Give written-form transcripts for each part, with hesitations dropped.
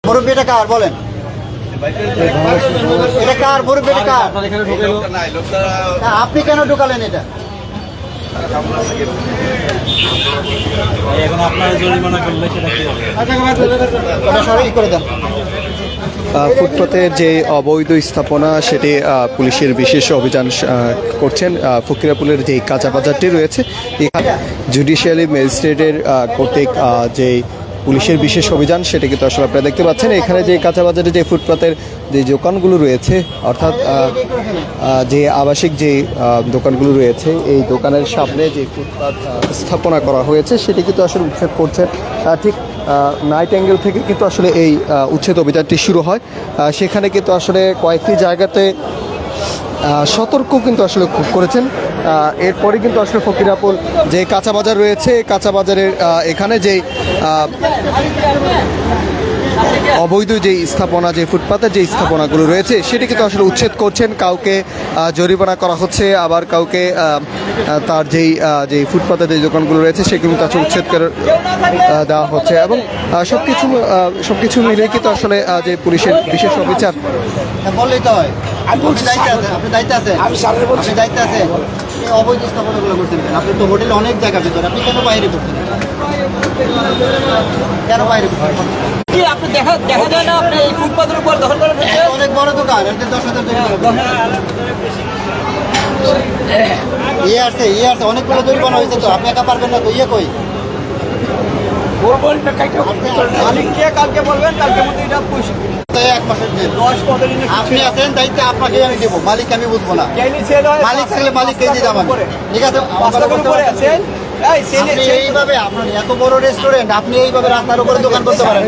মুরব্বী এটা কার বলেন? এটা কার মুরব্বী? এটা কার? আপনি কেন ঢুকালেন এটা? এখন আপনার জরিমানা করলে সেটা কি হবে? ওটা সরাই করে দেন। ফুটপাতের যে অবৈধ স্থাপনা সেটি পুলিশের বিশেষ অভিযান করছেন। ফকিরাপুলের যে কাঁচা বাজারটি রয়েছে এখানে জুডিশিয়ালি ম্যাজিস্ট্রেটের কর্তৃক যে পুলিশের বিশেষ অভিযান সেটি কিন্তু আসলে আপনারা দেখতে পাচ্ছেন। এখানে যে কাঁচা বাজারে যে ফুটপাতের যে দোকানগুলো রয়েছে অর্থাৎ যে আবাসিক যে দোকানগুলো রয়েছে এই দোকানের সামনে যে ফুটপাত স্থাপনা করা হয়েছে সেটি কিন্তু আসলে উচ্ছেদ করছেন। ঠিক নাইট অ্যাঙ্গেল থেকে কিন্তু আসলে এই উচ্ছেদ অভিযানটি শুরু হয়। সেখানে কিন্তু আসলে কয়েকটি জায়গাতে সতর্ক কিন্তু আসলে করেছেন। এরপরে কিন্তু আসলে ফকিরাপুল যে কাঁচা বাজার রয়েছে কাঁচা বাজারের এখানে যে অবৈধ যে স্থাপনা যে ফুটপাতের যে স্থাপনাগুলো রয়েছে সেটি কিন্তু আসলে উচ্ছেদ করছেন। কাউকে জরিমানা করা হচ্ছে, আবার কাউকে তার যেই যে ফুটপাতের যে দোকানগুলো রয়েছে সেগুলো আসলে উচ্ছেদ করে দেওয়া হচ্ছে এবং সবকিছু মিলে কিন্তু আসলে যে পুলিশের বিশেষ অভিযান বললেই তো হয়। আপনি দায়িত্বে আছেন, আপনি দায়িত্বে আছেন। এই অবৈধ স্থাপনাগুলো করছেন কেন? আপনি তো হোটেলে অনেক জায়গা ভিতরে, আপনি কেন বাইরে করছেন? কেন বাইরে করছেন? আপনি দেখা যায় না আপনি এই ফুটপাতের উপর দখল করে অনেক বড় দোকান, এতে 10,000 ইয়ে আসছে অনেকগুলো জরিমানা হয়েছে তো, আপনি একা পারবেন না তো। ইয়ে কই মালিককে কালকে বলবেন, কালকে মধ্যে এটা 1 মাসের জেল। 10-15 দিন আপনি আছেন দায়িত্বে, আপনাকে আমি দেবো। মালিক আমি বুঝবো না। মালিক থাকলে মালিককে দিয়ে যাবেন, ঠিক আছে? আপনি এইভাবে আপনার এত বড় রেস্টুরেন্ট, আপনি এইভাবে রাস্তার উপরে দোকান করতে পারেন?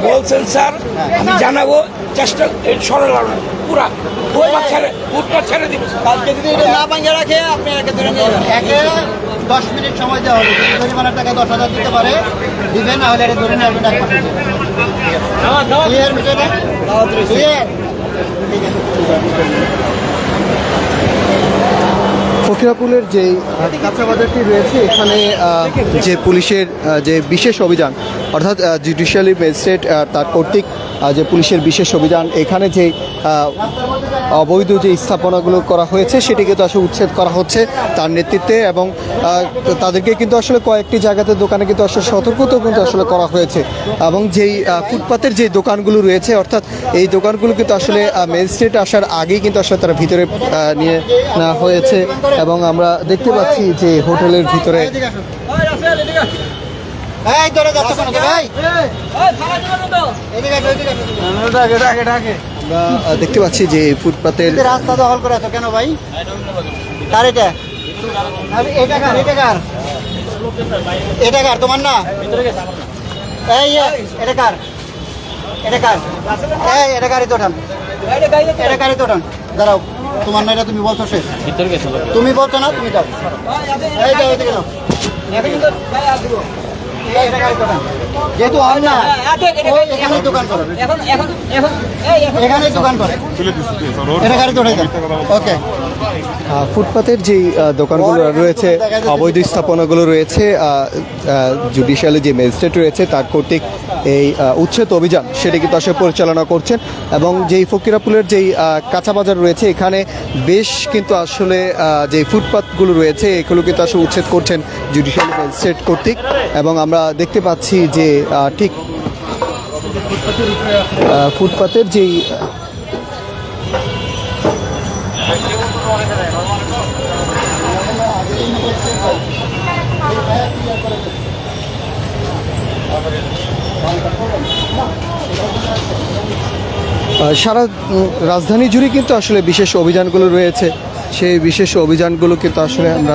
বলছেন স্যার, আমি জানাবো, চেষ্টা সরল পুরা ফুটপাত ছেড়ে দিব। কালকে যদি এটা না ভাঙে রাখে আপনি একে ধরে নিয়ে যাবেন। একে 10 মিনিট সময় দেওয়া হবে। যদি জরিমানার টাকা 10,000 দিতে পারে দিবেন, না হলে এটা ধরে নিয়ে আসবেন 1 মাসের জেল। ক্লিয়ার বিষয়টা? ক্লিয়ার? ফকিরাপুলের যে কাঁচা বাজারটি রয়েছে এখানে যে পুলিশের যে বিশেষ অভিযান অর্থাৎ জুডিশিয়ালি ম্যাজিস্ট্রেট তার কর্তৃক যে পুলিশের বিশেষ অভিযান এখানে যে অবৈধ যে স্থাপনাগুলো করা হয়েছে সেটিকে তো আসলে উচ্ছেদ করা হচ্ছে তার নেতৃত্বে এবং তাদেরকে কিন্তু আসলে কয়েকটি জায়গাতে দোকানে কিন্তু আসলে সতর্কতাও কিন্তু আসলে করা হয়েছে এবং যেই ফুটপাতের যে দোকানগুলো রয়েছে অর্থাৎ এই দোকানগুলো কিন্তু আসলে ম্যাজিস্ট্রেট আসার আগেই কিন্তু আসলে তারা ভিতরে নিয়ে নেওয়া হয়েছে এবং আমরা দেখতে পাচ্ছি যে হোটেলের ভিতরে এই ধরে যাচ্ছে কেন ভাই? আমরা দেখতে পাচ্ছি যে ফুটপাতের রাস্তা দখল করে আছো কেন ভাই? কার এটা? এটা কার? এটা কার? তোমার না? এই এটা কার? এটা কার? এই এটা গাড়ি তো ওঠান, এটা গাড়ি তো ওঠান। দাঁড়াও, তোমার না এটা? তুমি বলছো শেষ, তুমি বলছো না? তুমি যাও, এই যাও, এদিকে যাও। যেহেতু আমি না এখানে দোকান করে, এখানে দোকান করে, এটা গাড়ি তোড়াই দেন। ওকে। ফুটপাতের যেই দোকানগুলো রয়েছে অবৈধ স্থাপনাগুলো রয়েছে জুডিশিয়ালি যে ম্যাজিস্ট্রেট রয়েছে তার কর্তৃক এই উচ্ছেদ অভিযান সেটি কিন্তু আসলে পরিচালনা করছেন এবং যেই ফকিরাপুলের যেই কাঁচা বাজার রয়েছে এখানে বেশ কিন্তু আসলে যে ফুটপাতগুলো রয়েছে এগুলো কিন্তু আসলে উচ্ছেদ করছেন জুডিশিয়ালি ম্যাজিস্ট্রেট কর্তৃক এবং আমরা দেখতে পাচ্ছি যে ঠিক ফুটপাতের যেই সারা রাজধানী জুড়ে কিন্তু আসলে বিশেষ অভিযানগুলো রয়েছে সেই বিশেষ অভিযানগুলো কিন্তু আসলে আমরা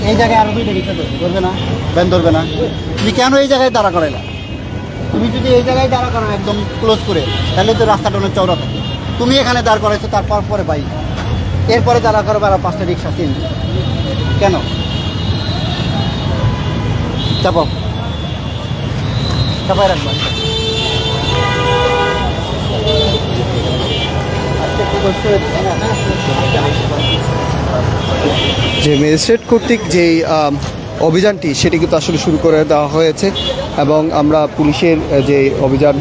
এই জায়গায় আরো ধরবে না, ব্যান ধরবে না। তুমি কেন এই জায়গায় দাঁড়া করে না? তুমি যদি এই জায়গায় দাঁড়া করো একদম ক্লোজ করে, তাহলে তো রাস্তাটা অনেক চওড়া থাকে। তুমি এখানে দাঁড় করাইছো, তারপর পরে বাইক, এরপরে দাঁড়া করবে আর 5টা রিক্সা চেঞ্জ। কেন? চাপাও, চাপাই রাখবা। যে ম্যাজিস্ট্রেট কর্তৃক যেই অভিযানটি সেটি কিন্তু আসলে শুরু করে দেওয়া হয়েছে এবং আমরা পুলিশের যে অভিযান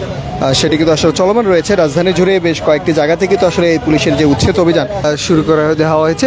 সেটি কিন্তু আসলে চলমান রয়েছে। রাজধানী জুড়ে বেশ কয়েকটি জায়গা থেকে তো আসলে এই পুলিশের যে উচ্ছেদ অভিযান শুরু করে দেওয়া হয়েছে।